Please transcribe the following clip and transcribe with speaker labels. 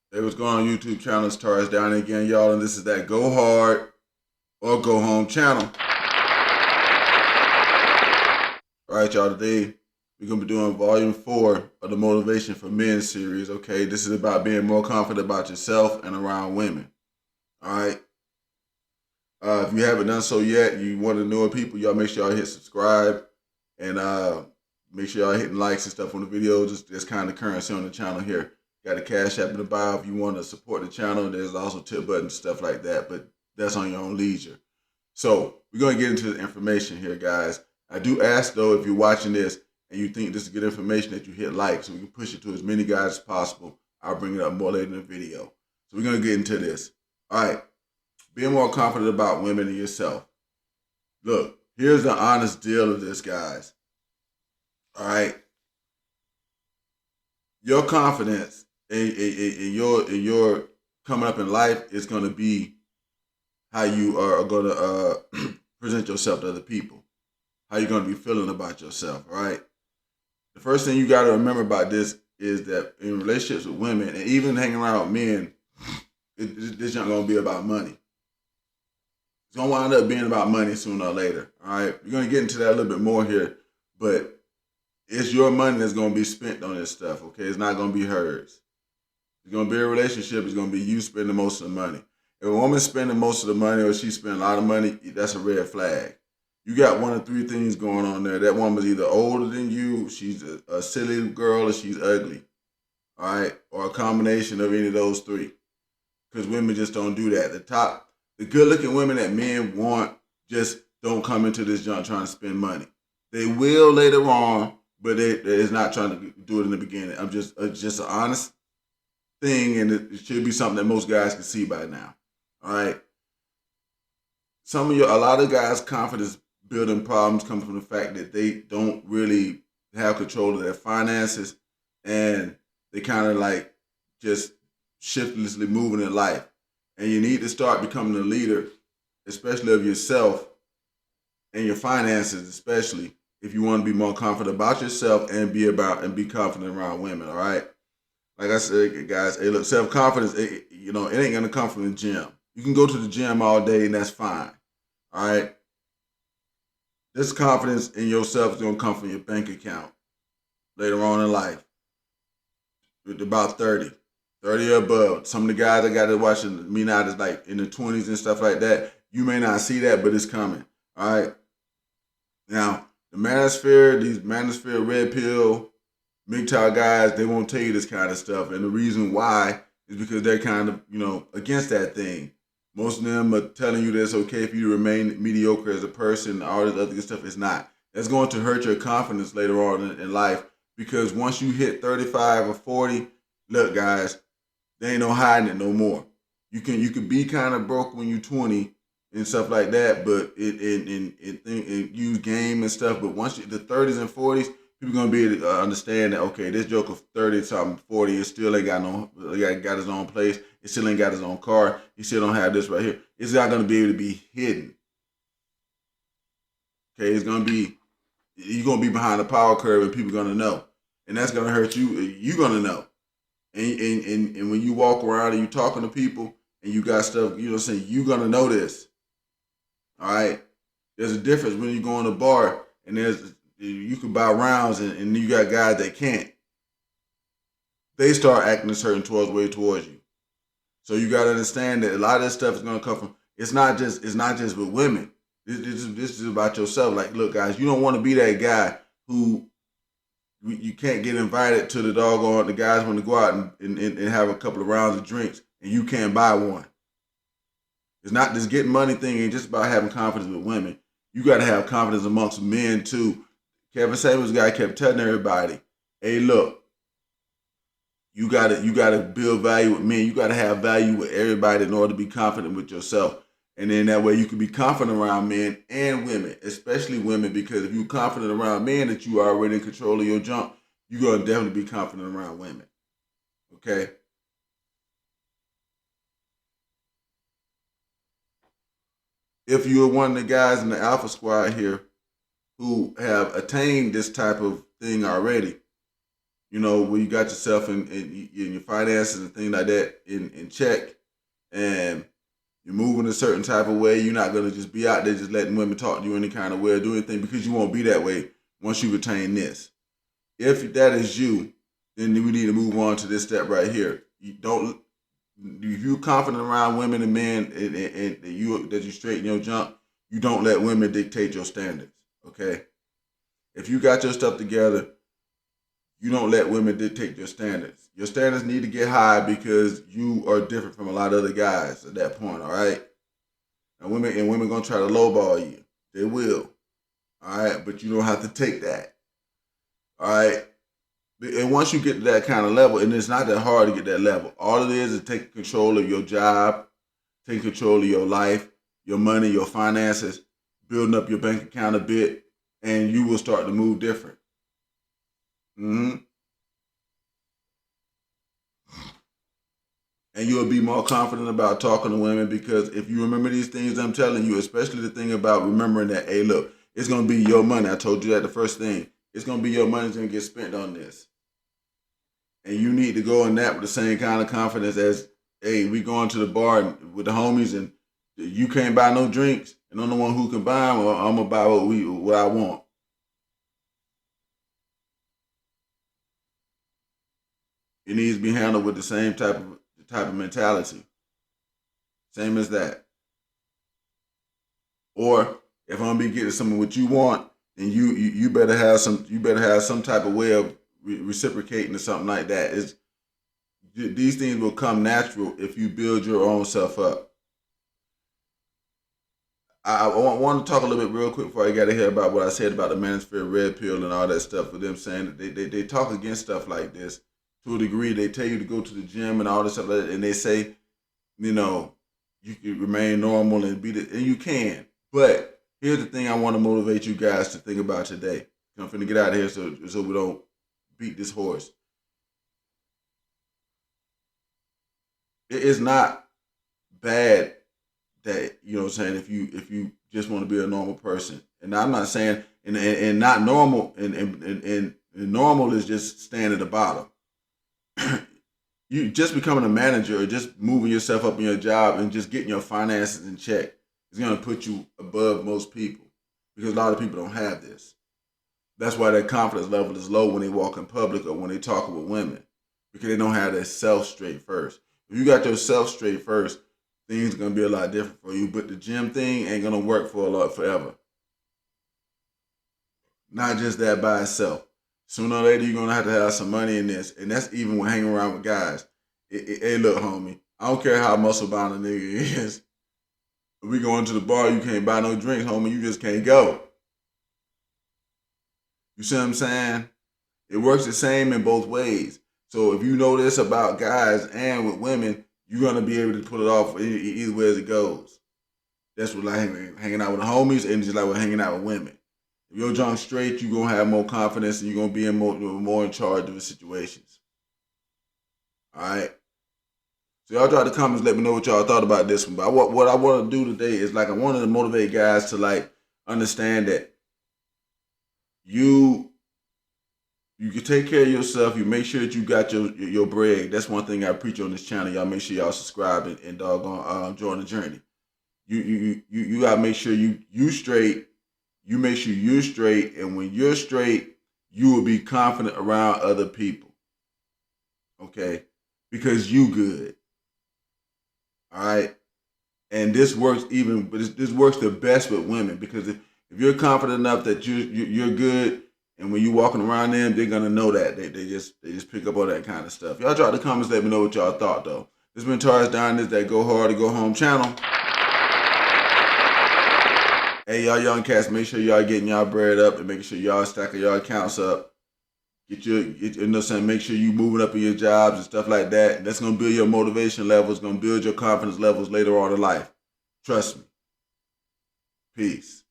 Speaker 1: Hey, what's going on YouTube channel? It's Taurus down again, y'all, and this is that Go Hard or Go Home channel. All right, y'all, today we're going to be doing volume 4 of the Motivation for Men series, okay? This is about being more confident about yourself and around women, all right? If you haven't done so yet, you want to know people, y'all make sure y'all hit subscribe and make sure y'all hitting likes and stuff on the video. Just kind of currency on the channel here. Got a cash app in the bio if you want to support the channel. There's also tip buttons, stuff like that, but that's on your own leisure. So we're going to get into the information here, guys. I do ask, though, if you're watching this and you think this is good information, that you hit like so we can push it to as many guys as possible. I'll bring it up more later in the video. So we're going to get into this. All right. Being more confident about women and yourself. Look, here's the honest deal of this, guys. All right. Your confidence in your coming up in life is going to be how you are going to present yourself to other people, how you're going to be feeling about yourself. All right. The first thing you got to remember about this is that in relationships with women and even hanging around with men, this not going to be about money. It's going to wind up being about money sooner or later. All right. We're going to get into that a little bit more here, but it's your money that's going to be spent on this stuff. Okay. It's not going to be hers. It's going to be a relationship. It's going to be you spending most of the money. If a woman's spending most of the money or she's spending a lot of money, that's a red flag. You got one of three things going on there. That woman's either older than you, she's a silly girl, or she's ugly. All right? Or a combination of any of those three. Because women just don't do that. The good looking women that men want just don't come into this junk trying to spend money. They will later on, but they're not trying to do it in the beginning. I'm just an honest thing, and it should be something that most guys can see by now. All right. A lot of guys' confidence building problems come from the fact that they don't really have control of their finances, and they kind of like just shiftlessly moving in life. And you need to start becoming a leader, especially of yourself and your finances, especially if you want to be more confident about yourself and be confident around women. All right. Like I said, guys, hey, look, self confidence, it ain't gonna come from the gym. You can go to the gym all day and that's fine. All right. This confidence in yourself is gonna come from your bank account later on in life. With about 30. 30 or above. Some of the guys I got to watching me now is like in the 20s and stuff like that. You may not see that, but it's coming. All right. Now, the manosphere, these manosphere red pill MGTOW guys, they won't tell you this kind of stuff. And the reason why is because they're kind of, against that thing. Most of them are telling you that it's okay if you remain mediocre as a person, all this other stuff. It's not. That's going to hurt your confidence later on in life, because once you hit 35 or 40, look, guys, there ain't no hiding it no more. You can be kind of broke when you're 20 and stuff like that, but it use game and stuff. But once the 30s and 40s, people gonna be able to understand that, okay, this joker 30 something 40, it still ain't got got his own place. It still ain't got his own car. He still don't have this right here. It's not gonna be able to be hidden. Okay, you're gonna be behind the power curve and people gonna know, and that's gonna hurt you. You're gonna know, and when you walk around and you talking to people and you got stuff, saying, you're gonna know this. All right, there's a difference when you go in a bar and you can buy rounds and you got guys that can't. They start acting a certain way towards you. So you got to understand that a lot of this stuff is going to come from. It's not just with women. This is about yourself. Like, look, guys, you don't want to be that guy who you can't get invited to the guys want to go out and have a couple of rounds of drinks and you can't buy one. It's not this getting money thing. Ain't just about having confidence with women. You got to have confidence amongst men too. Kevin Samuels guy kept telling everybody, "Hey, look, you gotta build value with men. You gotta have value with everybody in order to be confident with yourself. And then that way you can be confident around men and women, especially women, because if you're confident around men that you are already in control of your jump, you're gonna definitely be confident around women. Okay." If you're one of the guys in the Alpha Squad here who have attained this type of thing already, where you got yourself in your finances and things like that in check, and you're moving a certain type of way. You're not gonna just be out there just letting women talk to you any kind of way or do anything, because you won't be that way once you retain this. If that is you, then we need to move on to this step right here. You don't, if you're confident around women and men, and that you straighten your jump, you don't let women dictate your standards. Okay, if you got your stuff together, you don't let women dictate your standards. Your standards need to get high because you are different from a lot of other guys at that point. All right, and women gonna try to lowball you. They will. All right, but you don't have to take that. All right. And once you get to that kind of level, and it's not that hard to get that level, all it is taking control of your job, taking control of your life, your money, your finances, building up your bank account a bit, and you will start to move different. hmm And you'll be more confident about talking to women, because if you remember these things I'm telling you, especially the thing about remembering that, hey, look, it's going to be your money. I told you that the first thing. It's going to be your money that's going to get spent on this. And you need to go in that with the same kind of confidence as, hey, we going to the bar with the homies, and you can't buy no drinks, and I'm the one who can buy them, or I'm gonna buy what I want. It needs to be handled with the same type of mentality, same as that. Or if I'm gonna be getting something what you want, then you better have some type of way of reciprocating or something like that. These things will come natural if you build your own self up. I want to talk a little bit real quick before I got to hear about what I said about the manosphere red pill and all that stuff, with them saying that they talk against stuff like this to a degree. They tell you to go to the gym and all this stuff like that, and they say, you know, you can remain normal and and you can. But here's the thing I want to motivate you guys to think about today. I'm finna get out of here so we don't beat this horse. It is not bad that, you know what I'm saying, if you just want to be a normal person. And I'm not saying, and not normal, and normal is just staying at the bottom. You just becoming a manager, or just moving yourself up in your job and just getting your finances in check is going to put you above most people, because a lot of people don't have this. That's why their confidence level is low when they walk in public or when they talk with women, because they don't have their self straight first. If you got yourself straight first, things are gonna be a lot different for you. But the gym thing ain't gonna work for a lot forever. Not just that by itself. Sooner or later, you're gonna have some money in this, and that's even when hanging around with guys. Hey, look, homie, I don't care how muscle bound a nigga is. If we going to the bar, you can't buy no drinks, homie. You just can't go. You see what I'm saying? It works the same in both ways. So if you know this about guys and with women, you're gonna be able to pull it off either way as it goes. That's what, like hanging out with the homies, and just like with hanging out with women. If you're drunk straight, you're gonna have more confidence, and you're gonna be more in charge of the situations. All right. So y'all drop the comments, let me know what y'all thought about this one. But what I want to do today is, like, I wanted to motivate guys to, like, understand that you can take care of yourself. You make sure that you got your bread. That's one thing I preach on this channel. Y'all make sure y'all subscribe and doggone join the journey. You gotta make sure you straight. You make sure you're straight, and when you're straight, you will be confident around other people. Okay, because you good. All right, and this works but this works the best with women, because if you're confident enough that you're good, and when you walking around them, they're gonna know that they just pick up all that kind of stuff. Y'all drop the comments, let me know what y'all thought though. This has been Taurus Down, this that Go Hard to Go Home channel. Hey, y'all young cats, make sure y'all getting y'all bread up and making sure y'all stacking y'all accounts up. You know what I'm saying? Make sure you moving up in your jobs and stuff like that. That's gonna build your motivation levels, gonna build your confidence levels later on in life. Trust me. Peace.